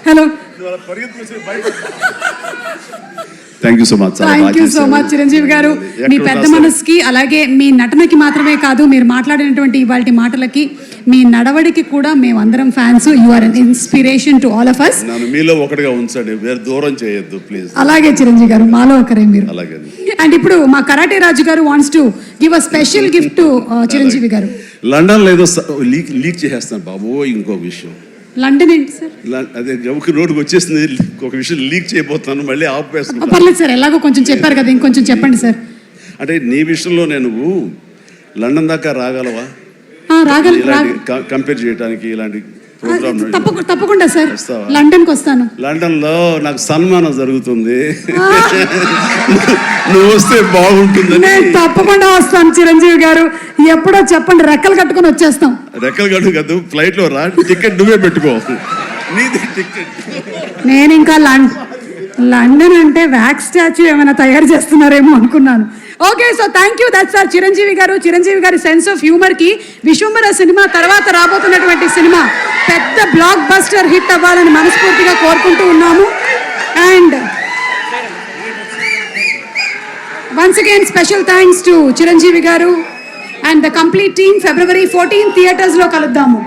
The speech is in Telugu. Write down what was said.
Hello, thank you so much. Thank you so much Chiranjeevi గారు. మీ పెద్ద మనసుకి, అలాగే మీ నటనకి మాత్రమే కాదు, మీరు మాట్లాడినటువంటి ఇవాళ మాటలకి, మీ నడవడికి కూడా మేమందరం fans. You are an inspiration to all of us. నన్ను మీలో ఒకటిగా ఉంచండి, వేరే దూరం చేయొద్దు ప్లీజ్. అలాగే చిరంజీవి గారు, మాలో ఒకరే మీరు. అలాగే. అండ్ ఇప్పుడు మా కరాటే రాజు గారు wants to give a special gift to Chiranjeevi గారు. లండన్ లో ఏదో లీక్ చేసేస్తాను బాబు. ఇంకొక విషయం, లండన్ ఏంటి సార్? అదే ఒక రోడ్డుకి వచ్చేసింది, ఒక విషయం లీక్ చేయబోతున్నాను, మళ్ళీ ఆపేస్తాను. పర్లేదు సార్, ఎలాగో కొంచెం చెప్పారు కదా, ఇంకొంచెం చెప్పండి సార్. అంటే నీ విషయంలో నేను లండన్ దాకా రాగలవా? కంపేర్ చేయడానికి ఇలాంటి ప్రోగ్రామ్? తప్పకుండా సార్, లండన్కి వస్తాను. లండన్ లో నాకు సన్మానం జరుగుతుంది, నువ్వు వస్తే బాగుంటుంది. నేను తప్పకుండా వస్తాను చిరంజీవి గారు, ఎప్పుడో చెప్పండి, రెక్కలు కట్టుకొని వచ్చేస్తాం. రెక్కలు కట్టు కాదు, ఫ్లైట్ లో రా, టికెట్ నువ్వే పెట్టుకో, నీది టికెట్. నేను ఇంకా లండన్ అంటే వ్యాక్స్ స్టాచ్యూ ఏమైనా తయారు చేస్తున్నారేమో అనుకున్నాను. Okay, so thank you, that's our Chiranjeevi garu. Chiranjeevi గారి సెన్స్ ఆఫ్ హ్యూమర్ కి విశ్వంబర సినిమా తర్వాత రాబోతున్నటువంటి సినిమా పెద్ద బ్లాక్ బస్టర్ హిట్ అవ్వాలని మనస్ఫూర్తిగా కోరుకుంటూ ఉన్నాము. And once again special thanks to Chiranjeevi garu and the complete team. February 14 theatres లో కలుద్దాము.